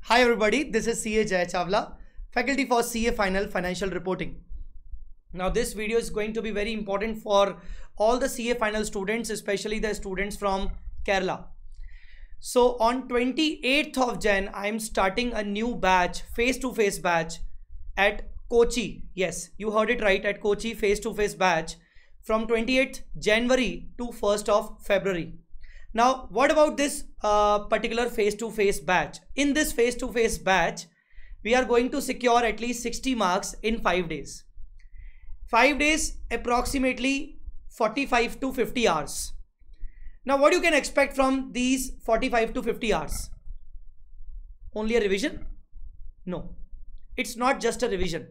Hi everybody, this is CA Jai Chawla, faculty for CA Final Financial Reporting. Now this video is going to be very important for all the CA Final students, especially the students from Kerala. So on 28th of Jan, I am starting a new batch, face-to-face batch at Kochi. Yes, you heard it right, at Kochi face-to-face batch from 28th January to 1st of February. Now, what about this particular face-to-face batch? In this face-to-face batch, we are going to secure at least 60 marks in 5 days. 5 days, approximately 45 to 50 hours. Now, what you can expect from these 45 to 50 hours? Only a revision? No, it's not just a revision.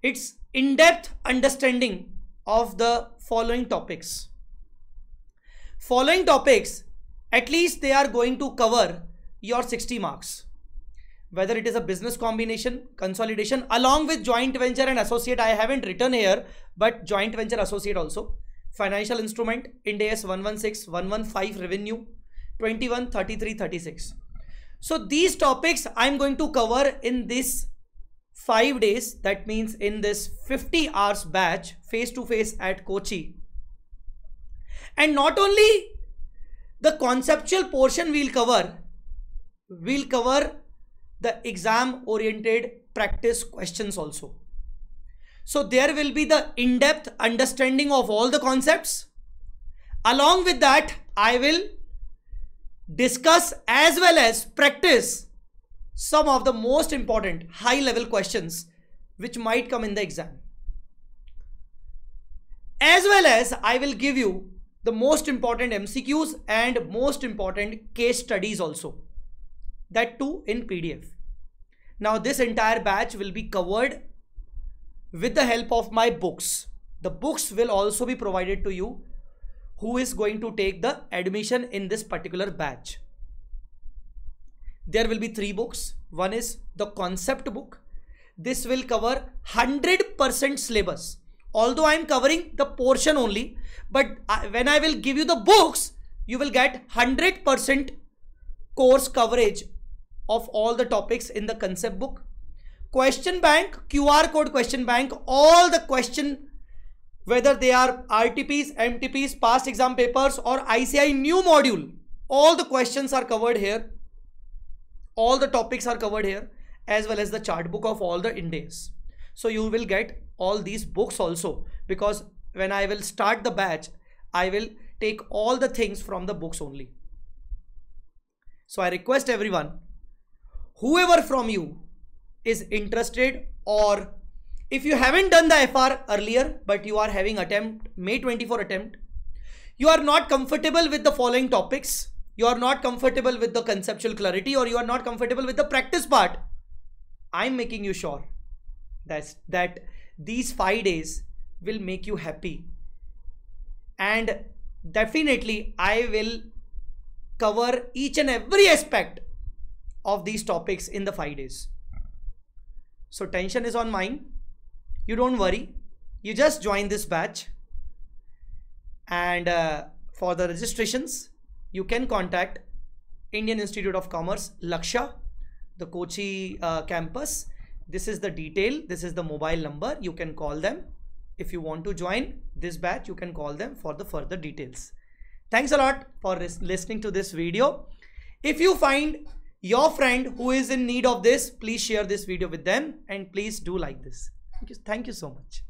It's in-depth understanding of the following topics. Following topics, at least they are going to cover your 60 marks. Whether it is a business combination, consolidation, along with joint venture and associate, I haven't written here, but joint venture associate also. Financial instrument, Ind AS 116, 115 revenue, 21, 33, 36. So these topics I'm going to cover in this 5 days. That means in this 50 hours batch, face-to-face at Kochi. And not only the conceptual portion we'll cover the exam oriented practice questions also. So there will be the in-depth understanding of all the concepts. Along with that, I will discuss as well as practice some of the most important high level questions which might come in the exam. As well as I will give you the most important MCQs and most important case studies also. That too in PDF. Now this entire batch will be covered with the help of my books. The books will also be provided to you who is going to take the admission in this particular batch. There will be 3 books. One is the concept book. This will cover 100% syllabus. Although I am covering the portion only, but when I will give you the books, you will get 100% course coverage of all the topics in the concept book. Question bank, QR code question bank, all the question, whether they are RTPs, MTPs, past exam papers or ICI new module, all the questions are covered here. All the topics are covered here, as well as the chart book of all the Indies. So you will get all these books also, because when I will start the batch, I will take all the things from the books only. So I request everyone, whoever from you is interested, or if you haven't done the FR earlier, but you are having attempt, May 24 attempt, you are not comfortable with the following topics, you are not comfortable with the conceptual clarity, or you are not comfortable with the practice part, I'm making you sure that these 5 days will make you happy. And definitely I will cover each and every aspect of these topics in the 5 days. So tension is on mine. You don't worry. You just join this batch. And for the registrations, you can contact Indian Institute of Commerce, Laksha, the Kochi campus. This is the detail. This is the mobile number. You can call them. If you want to join this batch, you can call them for the further details. Thanks a lot for listening to this video. If you find your friend who is in need of this, please share this video with them and please do like this. Thank you so much.